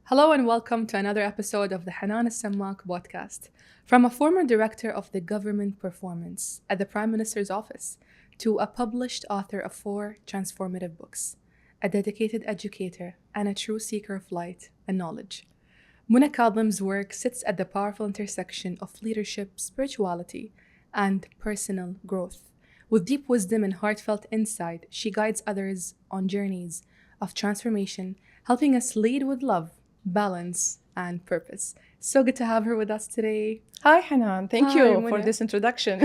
Hello and welcome to another episode of the Hanan Sammak podcast. From a former director of the government performance at the Prime Minister's office to a published author of 4 transformative books, a dedicated educator, and a true seeker of light and knowledge. Mona Kazim's work sits at the powerful intersection of leadership, spirituality, and personal growth. With deep wisdom and heartfelt insight, she guides others on journeys of transformation, helping us lead with love, balance, and purpose. So good to have her with us today. Hi, Hanan. Thank Hi, you for Mona. this introduction.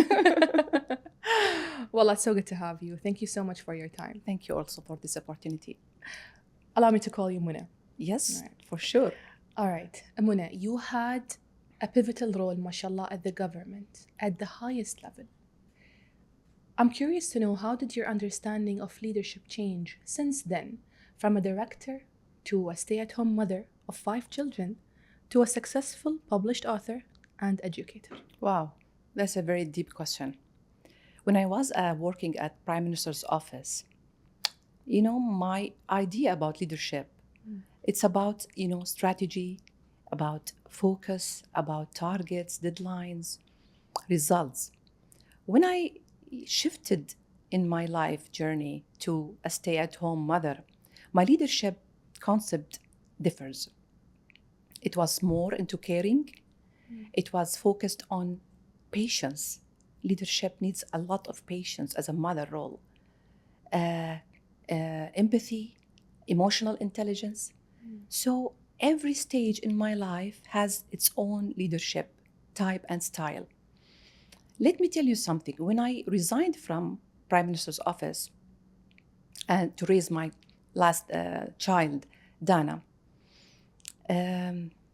Well, it's so good to have you. Thank you so much for your time. Thank you also for this opportunity. Allow me to call you Mona. Yes, All right. for sure. All right. Mona, you had a pivotal role, mashallah, at the government at the highest level. I'm curious to know, how did your understanding of leadership change since then, from a director to a stay-at-home mother of 5 children to a successful published author and educator? Wow, that's a very deep question. When I was working at Prime Minister's office, my idea about leadership, it's about, strategy, about focus, about targets, deadlines, results. When I shifted in my life journey to a stay-at-home mother, my leadership concept differs. It was more into caring. It was focused on patience. Leadership needs a lot of patience as a mother role. Empathy, emotional intelligence. So every stage in my life has its own leadership type and style. Let me tell you something. When I resigned from Prime Minister's office and to raise my last child, Dana,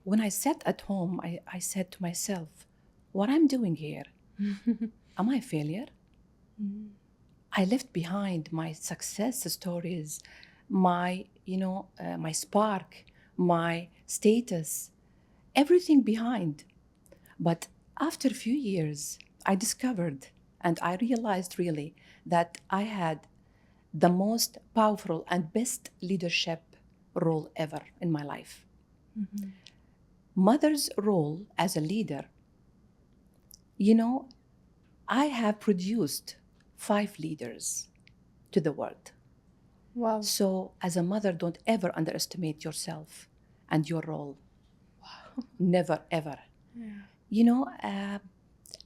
when I sat at home, I said to myself, what I'm doing here, am I a failure? I left behind my success stories, my spark, my status, everything behind. But after a few years, I discovered and I realized really that I had the most powerful and best leadership role ever in my life. Mother's role as a leader, I have produced 5 leaders to the world. Wow. So as a mother, don't ever underestimate yourself and your role. Wow. Never, ever. Yeah.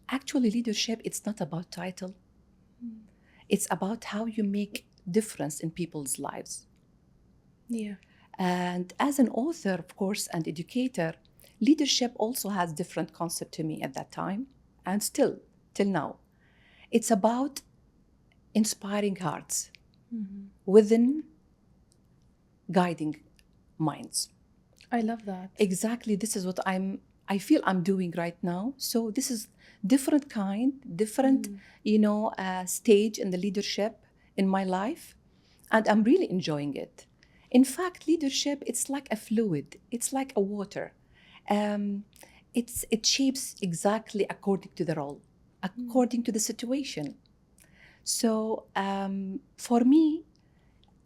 Actually, leadership, it's not about title. It's about how you make difference in people's lives. Yeah. And as an author, of course, and educator, leadership also has different concept to me at that time and still till now. It's about inspiring hearts within guiding minds. I love that. Exactly, this is what I feel I'm doing right now. So this is different kind, different, stage in the leadership in my life, and I'm really enjoying it. In fact, leadership, it's like a fluid. It's like a water. It shapes exactly according to the role, according to the situation. So for me,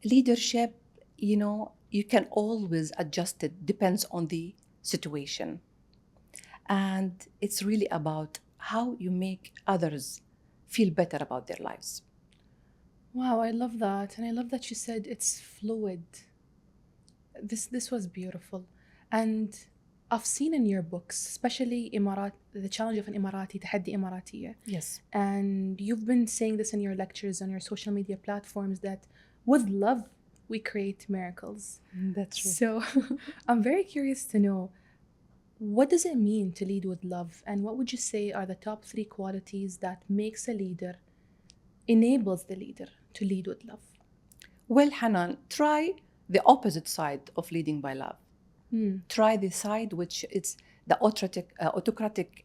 leadership, you can always adjust it, depends on the situation. And it's really about how you make others feel better about their lives. Wow, I love that. And I love that you said it's fluid. This was beautiful. And I've seen in your books, especially the challenge of an Emirati, تحدي إماراتية. Yes. And you've been saying this in your lectures on your social media platforms, that with love, we create miracles. That's true. So I'm very curious to know, what does it mean to lead with love? And what would you say are the top 3 qualities that enables the leader to lead with love? Well, Hanan, try the opposite side of leading by love. Try the side which is the autocratic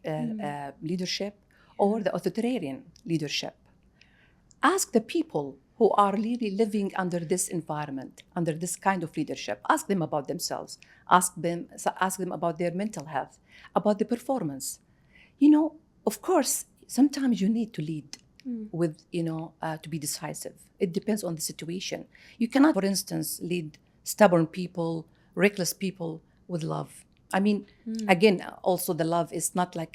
leadership or the authoritarian leadership. Ask the people who are really living under this environment, under this kind of leadership. Ask them about themselves. Ask them about their mental health, about the performance. Of course, sometimes you need to lead with, to be decisive. It depends on the situation. You cannot, for instance, lead stubborn people, reckless people with love. I mean, again, also the love is not like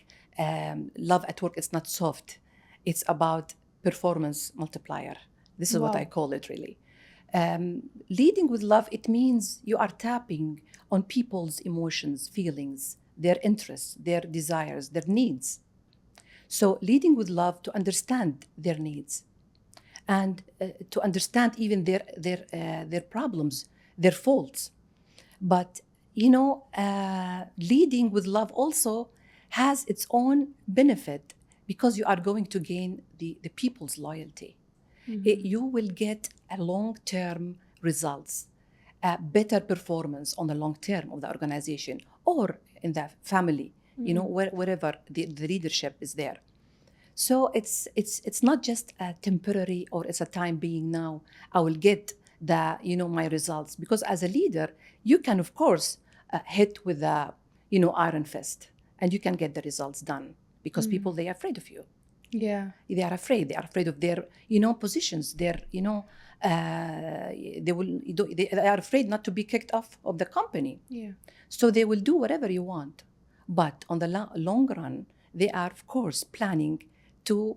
love at work. It's not soft. It's about performance multiplier. This is what I Wow. call it really. Leading with love, it means you are tapping on people's emotions, feelings, their interests, their desires, their needs. So leading with love to understand their needs and to understand even their problems, their faults. But leading with love also has its own benefit because you are going to gain the people's loyalty. You will get a long-term results, a better performance on the long term of the organization or in the family, wherever the leadership is there. So it's not just a temporary or it's a time being now. I will get my results because as a leader you can of course hit with a iron fist and you can get the results done because people they are afraid of you. Yeah. They are afraid. They are afraid of their positions. Their they are afraid not to be kicked off of the company. Yeah. So they will do whatever you want. But on the long run, they are, of course, planning to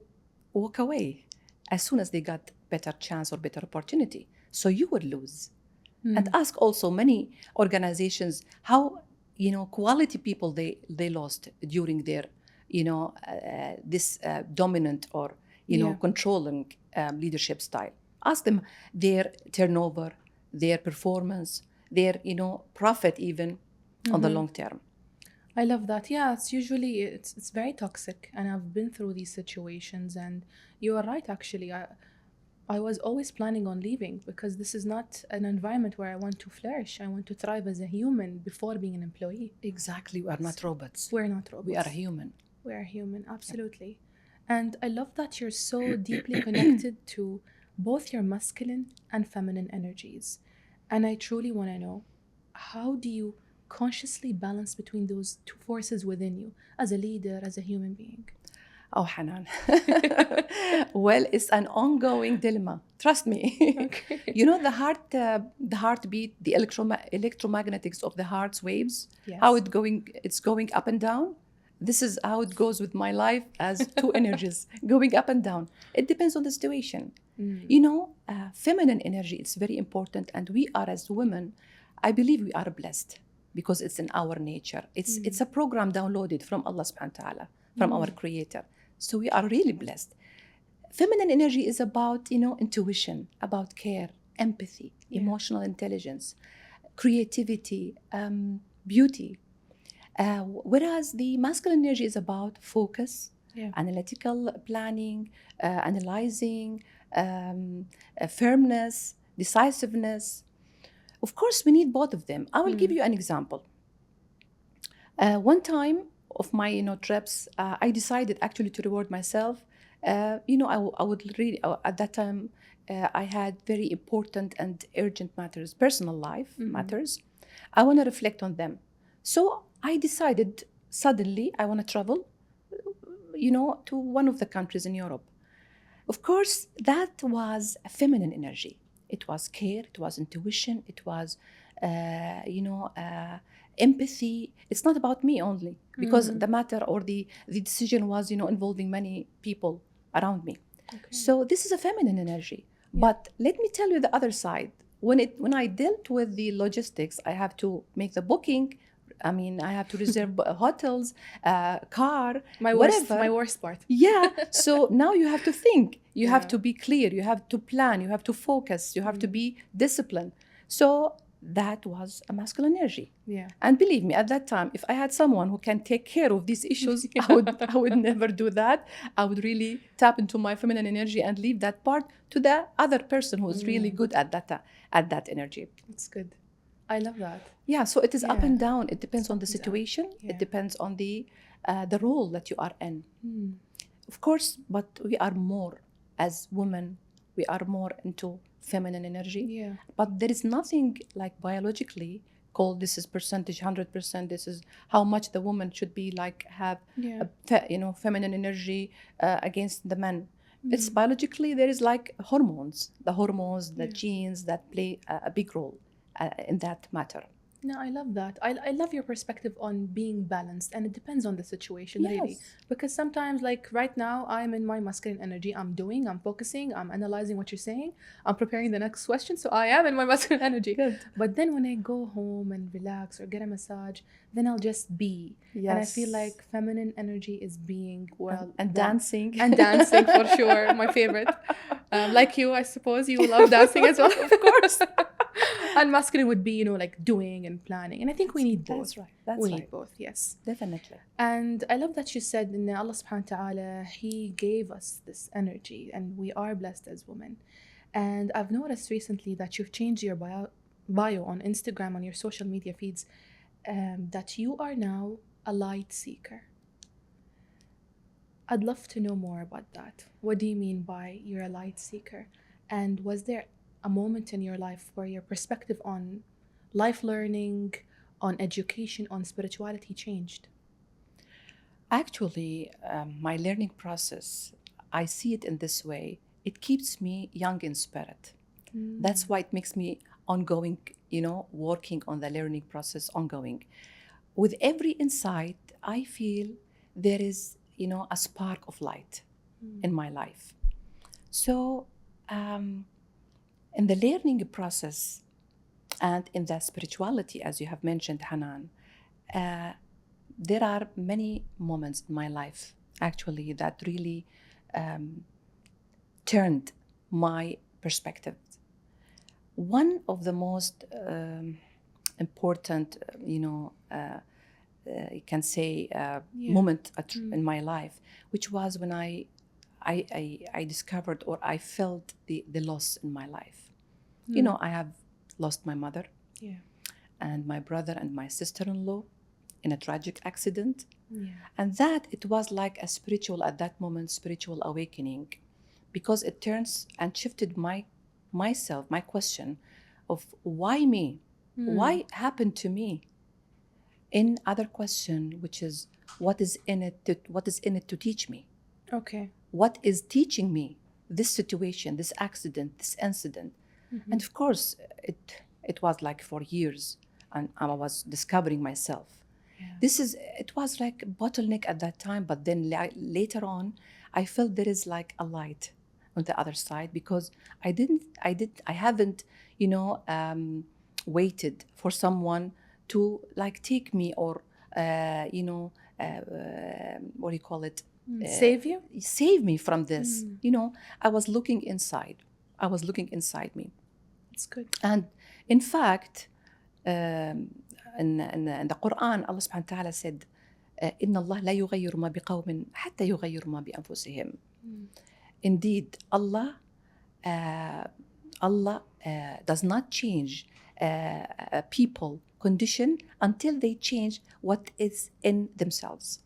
walk away as soon as they got better chance or better opportunity. So you would lose. And ask also many organizations how, quality people they lost during their, this dominant or, Yeah. controlling leadership style. Ask them their turnover, their performance, their, profit even on the long term. I love that. Yeah, it's very toxic, and I've been through these situations. And you are right, actually. I was always planning on leaving because this is not an environment where I want to flourish. I want to thrive as a human before being an employee. Exactly. We are not robots. We're not robots. We are human. We are human, absolutely. And I love that you're so deeply connected to both your masculine and feminine energies. And I truly want to know, how do you consciously balance between those two forces within you as a leader, as a human being? Oh, Hanan. Well, it's an ongoing dilemma. Trust me. Okay. The heartbeat, the electromagnetics of the heart's waves, Yes. how it's going up and down. This is how it goes with my life as two energies going up and down. It depends on the situation. Feminine energy, it's very important. And we are as women, I believe we are blessed because it's in our nature. It's a program downloaded from Allah subhanahu wa ta'ala, from our creator. So we are really blessed. Feminine energy is about, intuition, about care, empathy, emotional intelligence, creativity, beauty. Whereas the masculine energy is about focus, analytical planning, analyzing, firmness, decisiveness. Of course, we need both of them. I will give you an example. One time of my trips, I decided actually to reward myself. I would really at that time I had very important and urgent matters, personal life matters. I want to reflect on them. So I decided suddenly I want to travel, to one of the countries in Europe. Of course, that was a feminine energy. It was care, it was intuition, it was, empathy. It's not about me only because the matter or the decision was, involving many people around me. Okay. So this is a feminine energy. But let me tell you the other side. When I dealt with the logistics, I have to make the booking. I mean, I have to reserve hotels, car, whatever. My worst part. Yeah. So now you have to think. You have to be clear. You have to plan. You have to focus. You have to be disciplined. So that was a masculine energy. Yeah. And believe me, at that time, if I had someone who can take care of these issues, I would never do that. I would really tap into my feminine energy and leave that part to the other person who's really good at that energy. That's good. I love that. Yeah, so it is up and down. It depends on the situation. Yeah. It depends on the role that you are in. Of course, but we are more, as women, we are more into feminine energy. Yeah. But there is nothing like biologically called this is percentage 100%. This is how much the woman should be like have feminine energy against the men. It's biologically there is like hormones, the genes that play a big role in that matter. No, I love that. I love your perspective on being balanced, and it depends on the situation, really. Yes. Because sometimes, like right now, I'm in my masculine energy. I'm focusing, I'm analyzing what you're saying, I'm preparing the next question. So I am in my masculine energy. Good. But then when I go home and relax or get a massage, then I'll just be. And I feel Yes. like feminine energy is being, well, And one. dancing. And dancing for sure, my favorite. Like you, I suppose you love dancing as well. Of course. And masculine would be, like doing and planning. And I think we need both. That's right. We That's need right. both, yes. Definitely. And I love that you said in Allah subhanahu wa ta'ala, He gave us this energy and we are blessed as women. And I've noticed recently that you've changed your bio on Instagram, on your social media feeds, that you are now a light seeker. I'd love to know more about that. What do you mean by you're a light seeker? And was there a moment in your life where your perspective on life learning, on education, on spirituality changed? Actually, my learning process, I see it in this way. It keeps me young in spirit. That's why it makes me ongoing, working on the learning process ongoing. With every insight, I feel there is, a spark of light in my life. So, in the learning process and in the spirituality, as you have mentioned, Hanan, there are many moments in my life actually that really turned my perspective. One of the most important, you can say, moment in my life, which was when I discovered or I felt the loss in my life. I have lost my mother Yeah. and my brother and my sister-in-law in a tragic accident. Yeah. And that it was like a spiritual, at that moment, spiritual awakening, because it turns and shifted my question of why me? Why happened to me? In other question, which is what is in it to teach me? Okay. What is teaching me this situation, this accident, this incident? And of course, it was like for years, and I was discovering myself. It was like a bottleneck at that time, but then later on, I felt there is like a light on the other side, because I haven't, waited for someone to like take me or, what do you call it? Save you? Save me from this. I was looking inside. I was looking inside me. It's good. And in fact, in the Quran, Allah subhanahu wa ta'ala said, إن الله لا يغير ما بقوم حتى يغيروا ما بأنفسهم. Indeed, Allah does not change people condition until they change what is in themselves.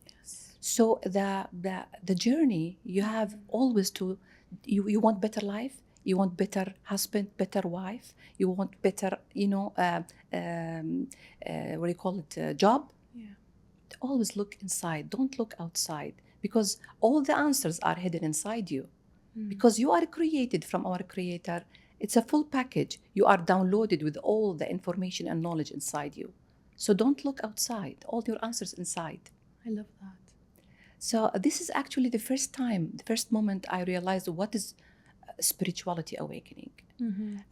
Yes. So the journey, you have always to, you want better life, you want better husband, better wife, you want better, what do you call it, job. Yeah. Always look inside, don't look outside, because all the answers are hidden inside you. Because you are created from our creator. It's a full package. You are downloaded with all the information and knowledge inside you. So don't look outside, all your answers inside. I love that. So this is actually the first moment I realized what is spirituality awakening.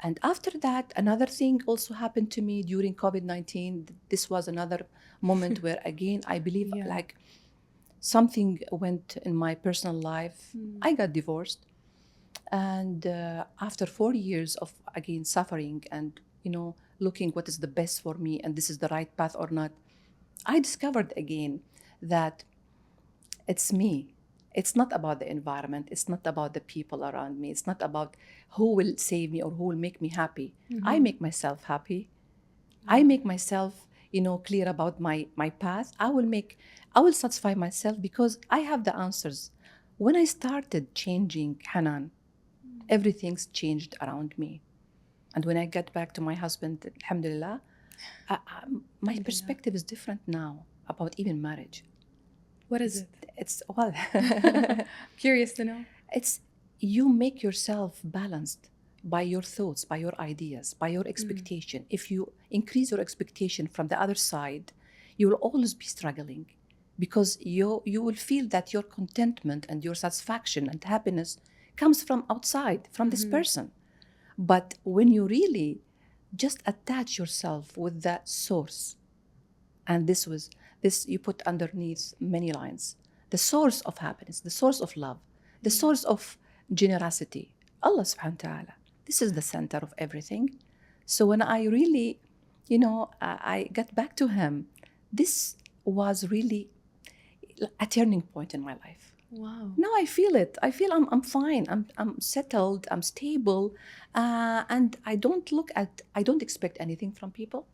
And after that, another thing also happened to me during COVID-19. This was another moment where, again, I believe like something went in my personal life. I got divorced. And after 4 years of, again, suffering and, looking what is the best for me and this is the right path or not, I discovered again that it's me. It's not about the environment. It's not about the people around me. It's not about who will save me or who will make me happy. I make myself happy. I make myself, clear about my path. I will satisfy myself because I have the answers. When I started changing, Hanan, everything's changed around me. And when I get back to my husband, alhamdulillah, my perspective is different now about even marriage. What is it? It's, well, Curious to know. it's, you make yourself balanced by your thoughts, by your ideas, by your expectation. If you increase your expectation from the other side, you will always be struggling, because you will feel that your contentment and your satisfaction and happiness comes from outside, from this person. But when you really just attach yourself with that source, and this you put underneath many lines, the source of happiness, the source of love, the source of generosity, Allah subhanahu wa ta'ala. This is the center of everything. So when I really, I got back to him, this was really a turning point in my life. Wow. Now I feel it. I feel I'm fine. I'm settled. I'm stable, and I don't expect anything from people,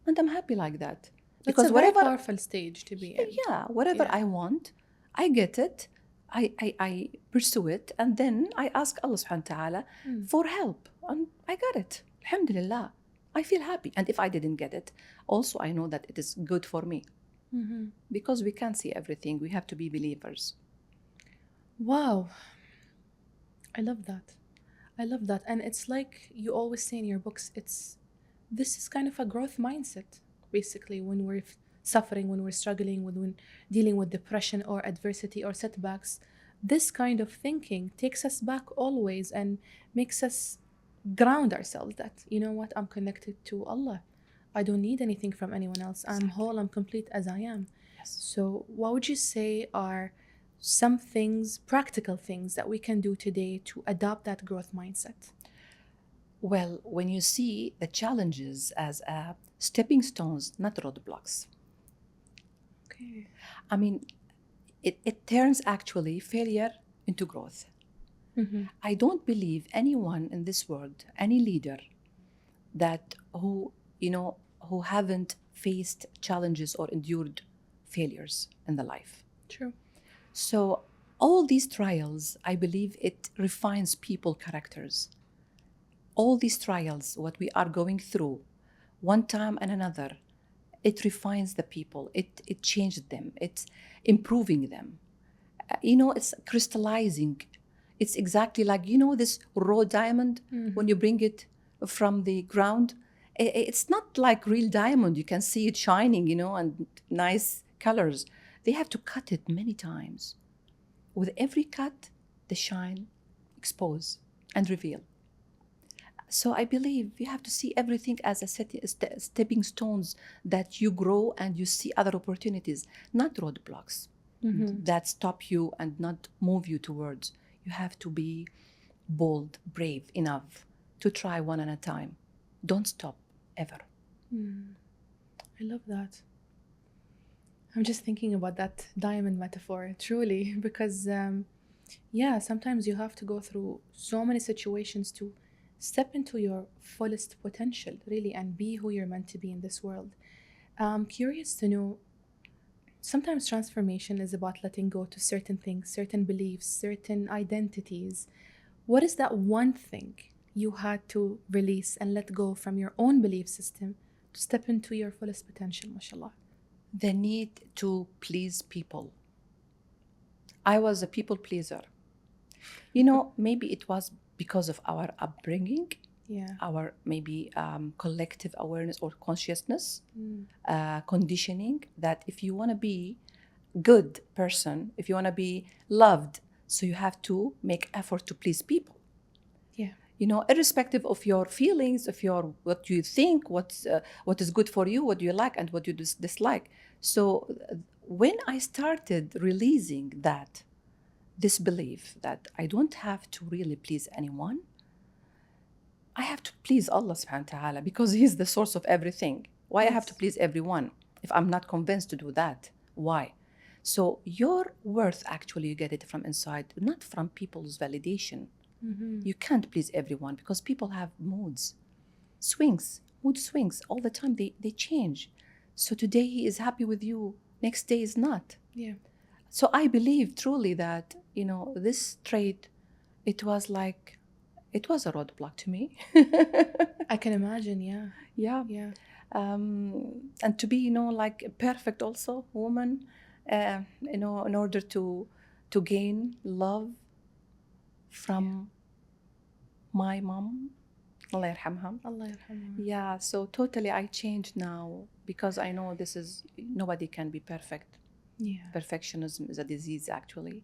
and I'm happy like that. That's a very powerful stage to be in. Yeah, whatever I want, I get it. I pursue it, and then I ask Allah subhanahu wa ta'ala for help, and I got it. Alhamdulillah. I feel happy. And if I didn't get it, also I know that it is good for me. Because we can't see everything. We have to be believers. Wow. I love that. I love that. And it's like you always say in your books, this is kind of a growth mindset, basically, when we're suffering, when we're struggling, when we're dealing with depression or adversity or setbacks. This kind of thinking takes us back always and makes us ground ourselves that, you know what, I'm connected to Allah. I don't need anything from anyone else. I'm whole, I'm complete as I am. Yes. So what would you say are some things, practical things that we can do today to adopt that growth mindset? Well, when you see the challenges as stepping stones, not roadblocks. Okay. I mean, it turns actually failure into growth. I don't believe anyone in this world, any leader, that who haven't faced challenges or endured failures in the life. True. So all these trials, I believe it refines people characters. All these trials, what we are going through, one time and another, it refines the people. It changed them. It's improving them. It's crystallizing. It's exactly like, this raw diamond, when you bring it from the ground, it's not like real diamond. You can see it shining, and nice colors. They have to cut it many times. With every cut, the shine expose and reveal. So I believe you have to see everything as stepping stones that you grow and you see other opportunities, not roadblocks that stop you and not move you towards. You have to be bold, brave enough to try one at a time. Don't stop ever. I love that. I'm just thinking about that diamond metaphor, truly, because sometimes you have to go through so many situations to step into your fullest potential, really, and be who you're meant to be in this world. I'm curious to know, sometimes transformation is about letting go to certain things, certain beliefs, certain identities. What is that one thing you had to release and let go from your own belief system to step into your fullest potential, mashallah? The need to please people. I was a people pleaser. Maybe it was because of our upbringing, our maybe collective awareness or consciousness, conditioning, that if you want to be good person, if you want to be loved, so you have to make effort to please people. Irrespective of your feelings, of what you think, what is good for you, what do you like and what you dislike. So when I started releasing this belief that I don't have to really please anyone, I have to please Allah subhanahu wa ta'ala, because He's the source of everything. Why I have to please everyone if I'm not convinced to do that? Why? So your worth, actually, you get it from inside, not from people's validation. You can't please everyone because people have mood swings all the time. They change. So today he is happy with you, next day is not. So I believe truly that this trait, it was a roadblock to me. I can imagine. Yeah. And to be like a perfect also woman, in order to gain love from my mom, Allah yarhamha. Allah yarhamha. Yeah, so totally I changed now because I know this is, nobody can be perfect. Yeah. Perfectionism is a disease, actually.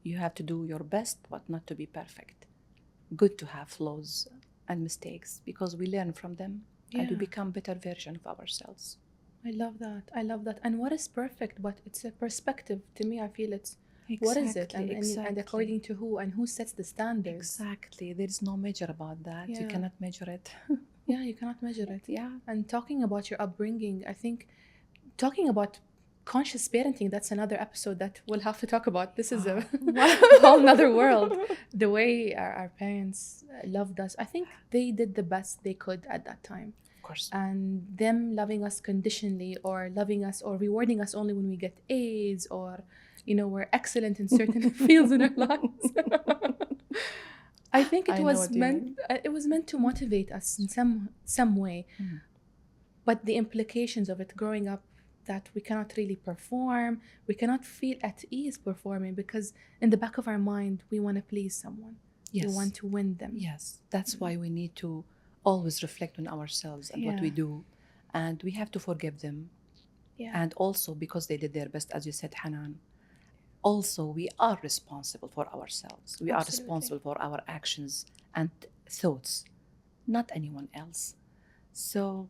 You have to do your best, but not to be perfect. Good to have flaws and mistakes because we learn from them and we Yeah. become better version of ourselves. I love that. I love that. And what is perfect? But it's a perspective. To me, I feel it's what is it? Exactly, And exactly. according to who and who sets the standards? Exactly. There's no measure about that. You Yeah. cannot measure it. Yeah, you cannot measure it. Yeah. And talking about your upbringing, I think talking about conscious parenting, that's another episode that we'll have to talk about. This is a whole nother world. The way our parents loved us, I think they did the best they could at that time. Of course. And them loving us conditionally or loving us or rewarding us only when we get A's or, we're excellent in certain fields in our lives. I think I know what you mean. it was meant to motivate us in some way. Mm. But the implications of it growing up, that we cannot really perform, we cannot feel at ease performing because in the back of our mind we want to please someone. Yes. We want to win them. Yes. That's why we need to always reflect on ourselves and what we Yeah. do. And we have to forgive them. Yeah. And also, because they did their best, as you said, Hanan, also we are responsible for ourselves. We are Absolutely. responsible for our actions and thoughts, not anyone else. So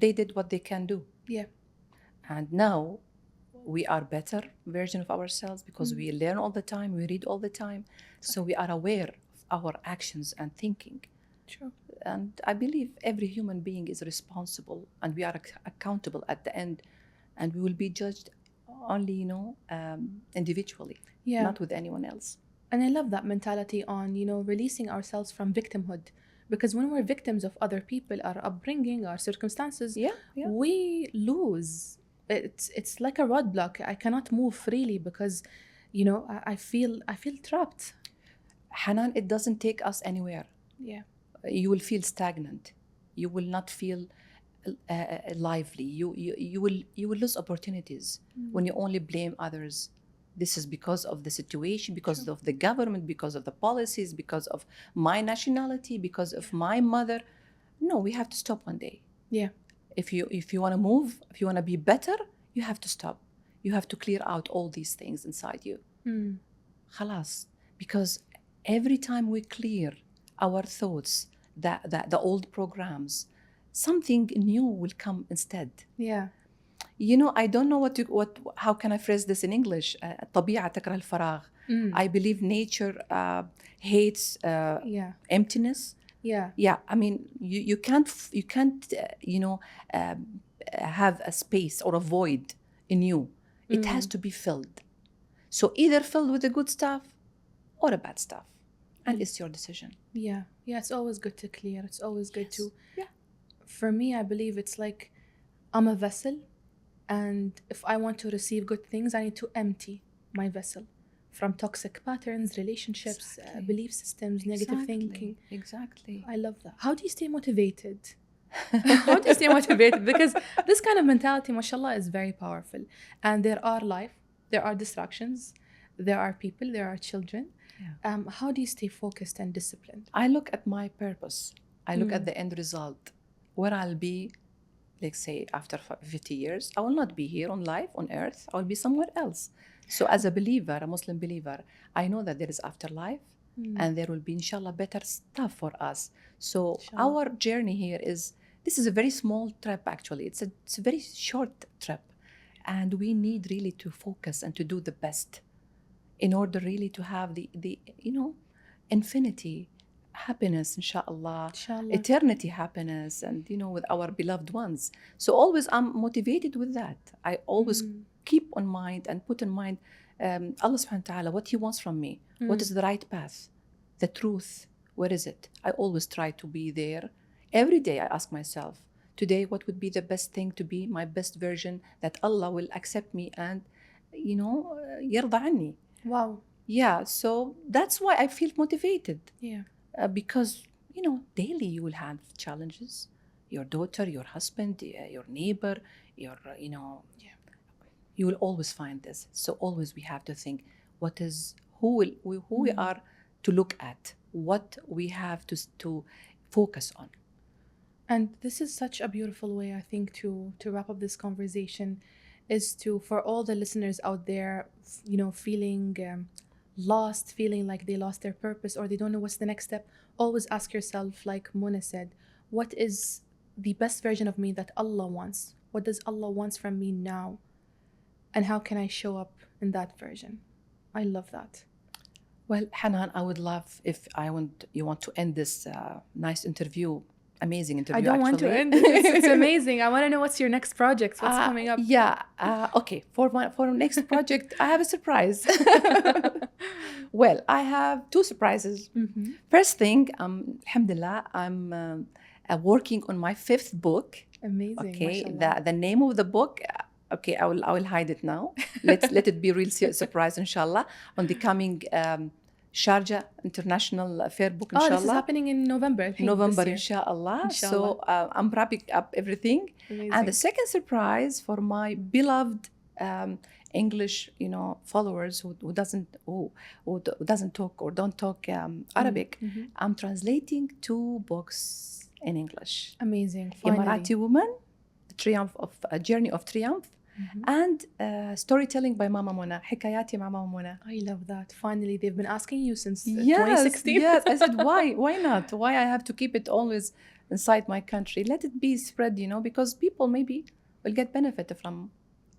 they did what they can do. Yeah. And now we are better version of ourselves because we learn all the time, we read all the time. So we are aware of our actions and thinking. True. And I believe every human being is responsible and we are accountable at the end, and we will be judged only, individually, Yeah. not with anyone else. And I love that mentality on, releasing ourselves from victimhood. Because when we're victims of other people, our upbringing, our circumstances, Yeah. we lose. It's like a roadblock. I cannot move freely because, I feel trapped. Hanan, it doesn't take us anywhere. Yeah. You will feel stagnant. You will not feel lively. You will lose opportunities when you only blame others. This is because of the situation, because of the government, because of the policies, because of my nationality, because of my mother. No, we have to stop one day. Yeah. If you want to move, if you want to be better, you have to stop. You have to clear out all these things inside you. Khalas. Because every time we clear our thoughts, the old programs, something new will come instead. Yeah. I don't know how can I phrase this in English. طبيعة تكره الفراغ. I believe nature hates Yeah. emptiness. Yeah. Yeah, I mean, you can't have a space or a void in you. It has to be filled. So either filled with the good stuff or the bad stuff, and it's your decision. Yeah. Yeah. It's always good to clear. It's always good to. Yeah. For me, I believe it's like I'm a vessel, and if I want to receive good things, I need to empty my vessel from toxic patterns, relationships, Exactly. belief systems, negative thinking. Exactly. I love that. How do you stay motivated? How do you stay motivated? Because this kind of mentality, mashallah, is very powerful. And there are distractions, there are people, there are children. Yeah. How do you stay focused and disciplined? I look at my purpose. I look at the end result, where I'll be, let's say, after 50 years. I will not be here on life, on earth. I will be somewhere else. So as a believer, a Muslim believer, I know that there is afterlife and there will be, inshallah, better stuff for us. So Inshallah. our journey here this is a very small trip, actually. It's a very short trip. And we need really to focus and to do the best in order really to have the infinity happiness, inshallah, eternity happiness, and with our beloved ones. So always I'm motivated with that. I always keep on mind and put in mind Allah subhanahu wa ta'ala, what he wants from me. What is the right path, the truth, where is it? I always try to be there. Every day I ask myself, today what would be the best thing to be my best version that Allah will accept me and يرضى عني. Wow. Yeah, so that's why I feel motivated. Yeah. Because daily you will have challenges. Your daughter, your husband, your neighbor, you will always find this. So always we have to think, who we are to look at, what we have to focus on. And this is such a beautiful way, I think, to wrap up this conversation, is to, for all the listeners out there, feeling lost, feeling like they lost their purpose or they don't know what's the next step, always ask yourself, like Mona said, what is the best version of me that Allah wants? What does Allah wants from me now? And how can I show up in that version? I love that. Well, Hanan, I would love if you want to end this nice interview. Amazing interview. I don't want to end it. It's amazing. I want to know what's your next project. What's coming up? Yeah. Okay. For next project, I have a surprise. Well, I have two surprises. Mm-hmm. First thing, alhamdulillah, I'm working on my 5th book. Amazing. Okay. mashallah. The name of the book. Okay, I will hide it now. Let it be a real surprise, inshallah, on the coming Sharjah International Fair book, inshallah. This is happening in November, I think. November, this year. inshallah. So I'm wrapping up everything. Amazing. And the second surprise for my beloved English, followers who doesn't talk or don't talk Arabic, Mm-hmm. I'm translating 2 books in English. Amazing. Finally. Emirati Woman, A Journey of Triumph, Mm-hmm. and storytelling by Mama Mona, Hikayati Mama Mona. I love that. Finally, they've been asking you since Yes, 2016. yes. I said, why not? Why I have to keep it always inside my country? Let it be spread, because people maybe will get benefit from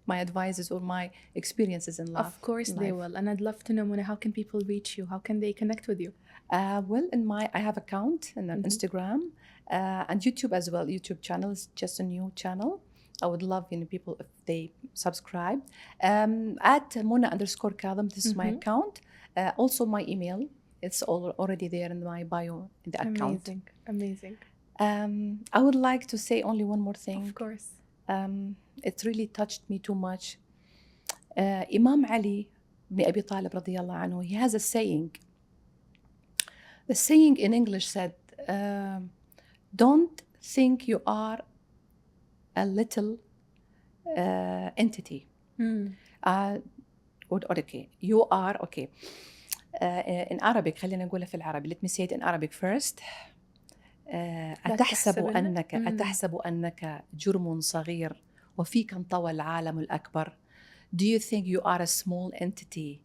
my advices or my experiences in life. Of course they will. And I'd love to know, Mona, how can people reach you? How can they connect with you? Well, I have account in Instagram and YouTube as well. YouTube channel is just a new channel. I would love people if they subscribe. At Mona_Kazim, this is my account. Also my email. It's already there in my bio in the account. Amazing. I would like to say only one more thing. Of course. It really touched me too much. Imam Ali ibn Abi Talib radiyallahu anhu, he has a saying. The saying in English said, don't think you are a little entity. Okay, you are, okay. In Arabic, خلينا نقولها في العربي. Let me say it in Arabic first. أتحسب أنك جرم صغير وفيك انطوى العالم الأكبر. Do you think you are a small entity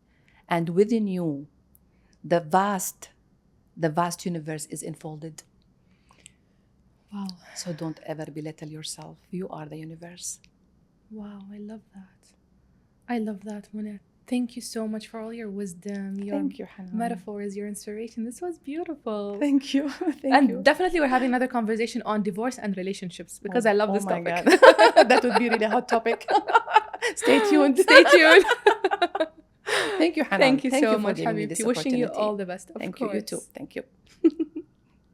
and within you the vast universe is enfolded? Wow. So don't ever belittle yourself. You are the universe. Wow, I love that. I love that, Mona. Thank you so much for all your wisdom, your Thank you, Hanan. metaphors, your inspiration. This was beautiful. Thank you. Thank you. Definitely we're having another conversation on divorce and relationships because I love this topic. God. That would be really a hot topic. Stay tuned. Stay tuned. Thank you, Hanan. Thank you so for much, giving me Habibti. this Wishing you opportunity. all the best. Of Thank course. you. You too. Thank you.